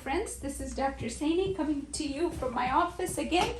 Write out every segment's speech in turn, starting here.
friends. This is Dr. Saini coming to you from my office again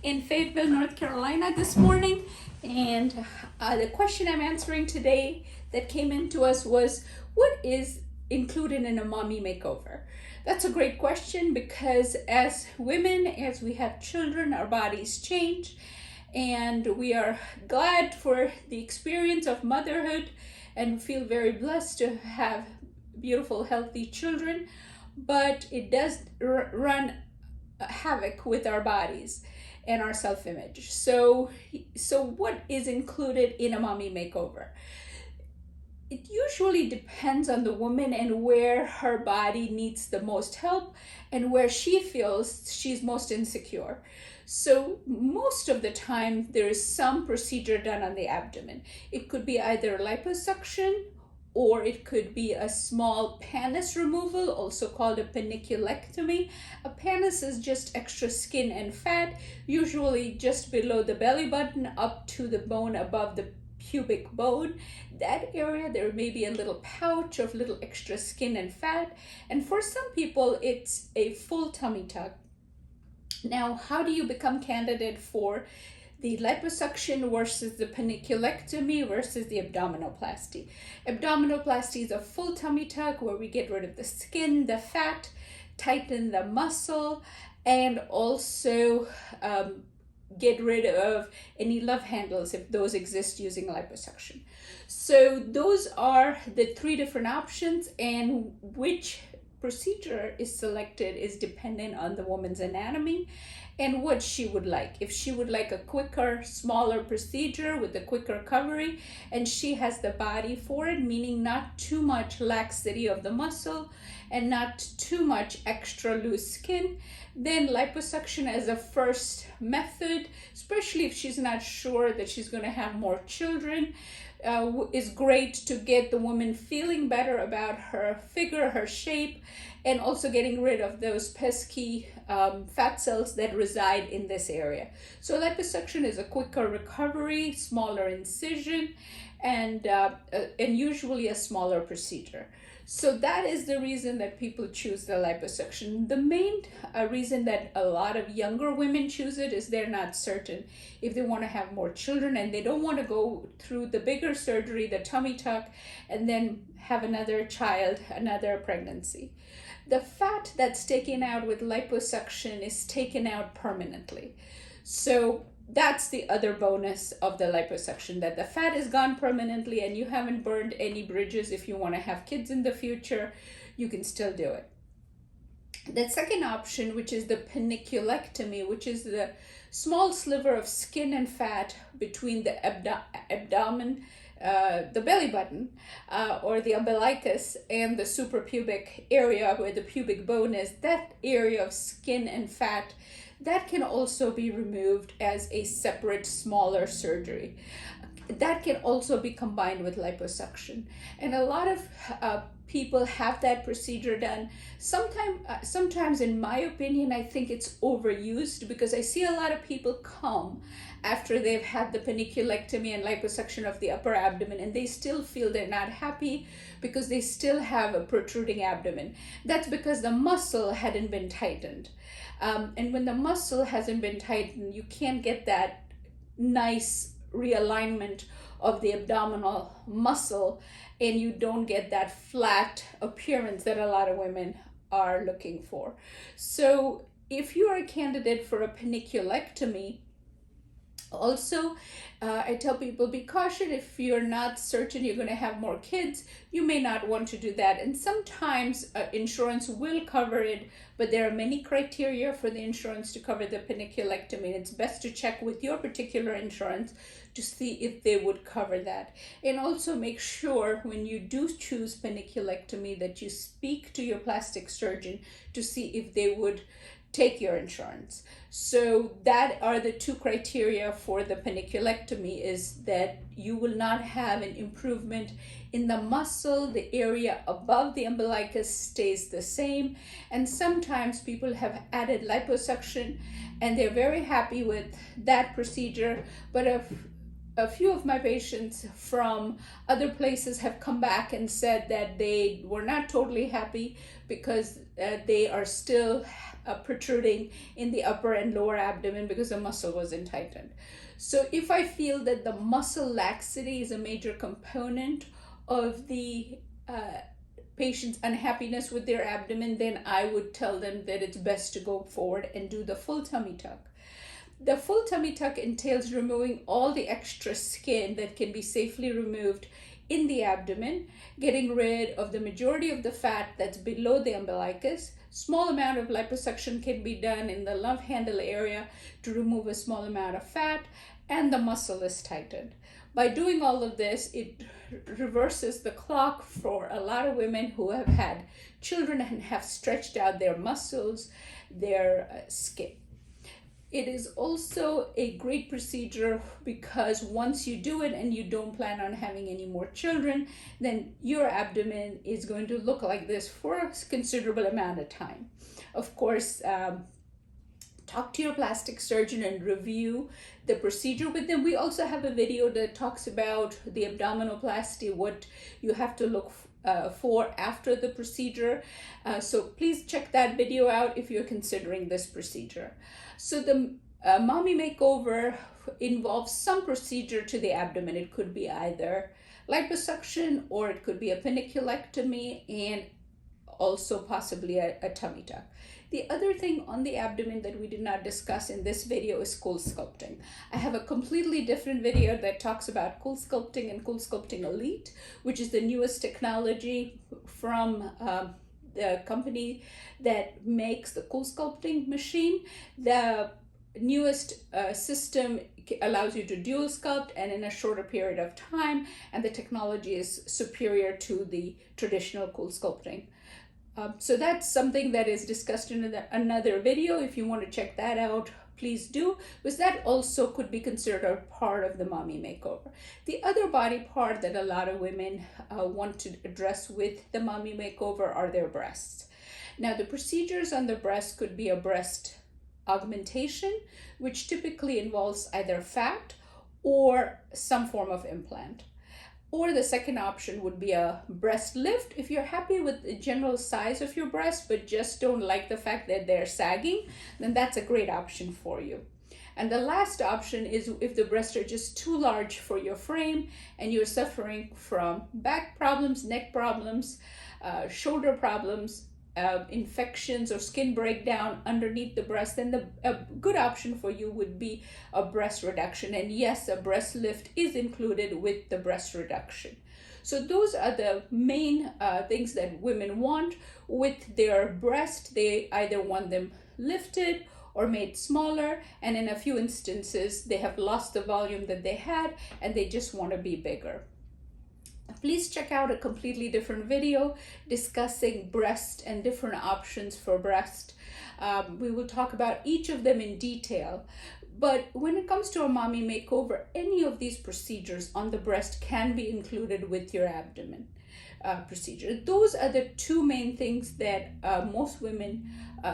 in Fayetteville, North Carolina this morning. And the question I'm answering today that came into us was, what is included in a mommy makeover? That's a great question because as women, as we have children, our bodies change. And we are glad for the experience of motherhood and feel very blessed to have beautiful, healthy children. But it does run havoc with our bodies and our self-image. So what is included in a mommy makeover? It usually depends on the woman and where her body needs the most help and where she feels she's most insecure. So most of the time there is some procedure done on the abdomen. It could be either liposuction, or it could be a small pannus removal, also called a panniculectomy. A pannus is just extra skin and fat, usually just below the belly button up to the bone above the pubic bone. That area, there may be a little pouch of little extra skin and fat. And for some people, it's a full tummy tuck. Now, how do you become candidate for the liposuction versus the panniculectomy versus the abdominoplasty? Abdominoplasty is a full tummy tuck where we get rid of the skin, the fat, tighten the muscle, and also get rid of any love handles if those exist using liposuction. So those are the three different options, and which procedure is selected is dependent on the woman's anatomy and what she would like. If she would like a quicker, smaller procedure with a quicker recovery, and she has the body for it, meaning not too much laxity of the muscle and not too much extra loose skin, then liposuction as a first method, especially if she's not sure that she's going to have more children, is great to get the woman feeling better about her figure, her shape, and also getting rid of those pesky fat cells that reside in this area. So liposuction is a quicker recovery, smaller incision, and usually a smaller procedure. So that is the reason that people choose the liposuction. The main reason that a lot of younger women choose it is they're not certain if they want to have more children, and they don't want to go through the bigger surgery, the tummy tuck, and then have another child, another pregnancy. The fat that's taken out with liposuction is taken out permanently. So that's the other bonus of the liposuction, that the fat is gone permanently and you haven't burned any bridges. If you want to have kids in the future, you can still do it. The second option, which is the panniculectomy, which is the small sliver of skin and fat between the abdomen, the belly button, or the umbilicus, and the suprapubic area where the pubic bone is, that area of skin and fat, that can also be removed as a separate, smaller surgery. That can also be combined with liposuction. And a lot of people have that procedure done. Sometimes, in my opinion, I think it's overused, because I see a lot of people come after they've had the panniculectomy and liposuction of the upper abdomen, and they still feel they're not happy because they still have a protruding abdomen. That's because the muscle hadn't been tightened. And when the muscle hasn't been tightened, you can't get that nice realignment of the abdominal muscle, and you don't get that flat appearance that a lot of women are looking for. So if you are a candidate for a panniculectomy, also, I tell people, be cautious. If you're not certain you're going to have more kids, you may not want to do that. And sometimes insurance will cover it, but there are many criteria for the insurance to cover the panniculectomy. It's best to check with your particular insurance to see if they would cover that. And also make sure when you do choose panniculectomy that you speak to your plastic surgeon to see if they would take your insurance. So that are the two criteria for the panniculectomy, is that you will not have an improvement in the muscle. The area above the umbilicus stays the same. And sometimes people have added liposuction and they're very happy with that procedure, but a few of my patients from other places have come back and said that they were not totally happy because they are still protruding in the upper and lower abdomen because the muscle wasn't tightened. So if I feel that the muscle laxity is a major component of the patient's unhappiness with their abdomen, then I would tell them that it's best to go forward and do the full tummy tuck. The full tummy tuck entails removing all the extra skin that can be safely removed in the abdomen, getting rid of the majority of the fat that's below the umbilicus. Small amount of liposuction can be done in the love handle area to remove a small amount of fat, and the muscle is tightened. By doing all of this, it reverses the clock for a lot of women who have had children and have stretched out their muscles, their skin. It is also a great procedure because once you do it and you don't plan on having any more children, then your abdomen is going to look like this for a considerable amount of time. Of course, talk to your plastic surgeon and review the procedure with them. We also have a video that talks about the abdominoplasty, what you have to look for after the procedure. So please check that video out if you're considering this procedure. So the mommy makeover involves some procedure to the abdomen. It could be either liposuction or it could be a peniculectomy and also possibly a tummy tuck. The other thing on the abdomen that we did not discuss in this video is CoolSculpting. I have a completely different video that talks about CoolSculpting and CoolSculpting Elite, which is the newest technology from the company that makes the CoolSculpting machine. The newest system allows you to dual sculpt and in a shorter period of time, and the technology is superior to the traditional CoolSculpting. So that's something that is discussed in another video. If you want to check that out, please do, because that also could be considered a part of the mommy makeover. The other body part that a lot of women want to address with the mommy makeover are their breasts. Now, the procedures on the breast could be a breast augmentation, which typically involves either fat or some form of implant. Or the second option would be a breast lift. If you're happy with the general size of your breasts, but just don't like the fact that they're sagging, then that's a great option for you. And the last option is if the breasts are just too large for your frame and you're suffering from back problems, neck problems, shoulder problems, infections or skin breakdown underneath the breast, then a good option for you would be a breast reduction. And yes, a breast lift is included with the breast reduction. So those are the main things that women want with their breast. They either want them lifted or made smaller, and in a few instances they have lost the volume that they had and they just want to be bigger. Please check out a completely different video discussing breast and different options for breast. We will talk about each of them in detail. But when it comes to a mommy makeover, any of these procedures on the breast can be included with your abdomen procedure. Those are the two main things that most women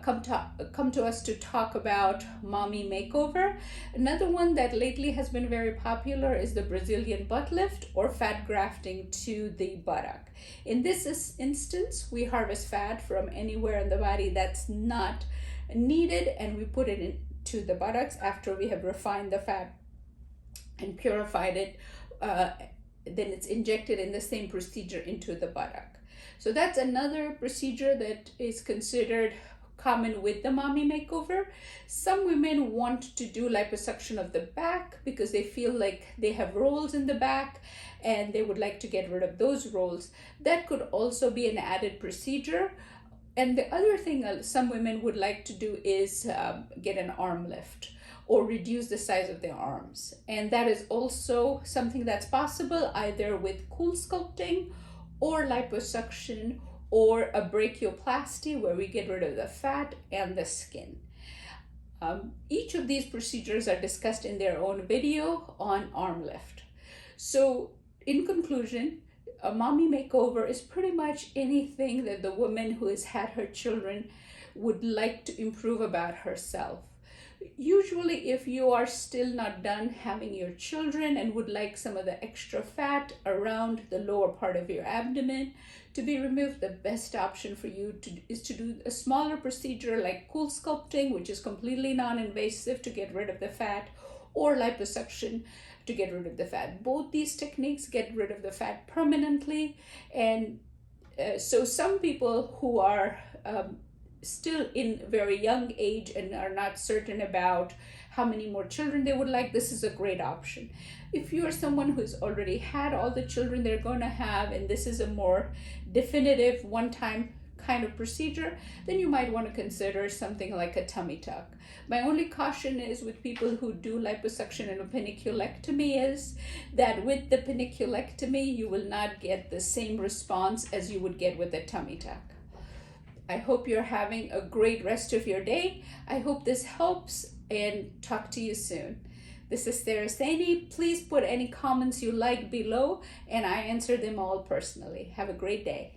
come to us to talk about mommy makeover. Another one that lately has been very popular is the Brazilian butt lift or fat grafting to the buttock. In this instance, we harvest fat from anywhere in the body that's not needed and we put it into the buttocks after we have refined the fat and purified it. Then it's injected in the same procedure into the buttock. So that's another procedure that is considered common with the mommy makeover. Some women want to do liposuction of the back because they feel like they have rolls in the back and they would like to get rid of those rolls. That could also be an added procedure. And the other thing some women would like to do is get an arm lift or reduce the size of their arms. And that is also something that's possible either with CoolSculpting or liposuction or a brachioplasty where we get rid of the fat and the skin. Each of these procedures are discussed in their own video on arm lift. So in conclusion, a mommy makeover is pretty much anything that the woman who has had her children would like to improve about herself. Usually, if you are still not done having your children and would like some of the extra fat around the lower part of your abdomen to be removed, the best option for you is to do a smaller procedure like cool sculpting, which is completely non-invasive to get rid of the fat, or liposuction to get rid of the fat. Both these techniques get rid of the fat permanently. And so some people who are still in very young age and are not certain about how many more children they would like, this is a great option. If you are someone who's already had all the children they're going to have, and this is a more definitive one-time kind of procedure, then you might want to consider something like a tummy tuck. My only caution is with people who do liposuction and a peniculectomy is that with the peniculectomy, you will not get the same response as you would get with a tummy tuck. I hope you're having a great rest of your day. I hope this helps, and talk to you soon. This is Saira Saini. Please put any comments you like below, and I answer them all personally. Have a great day.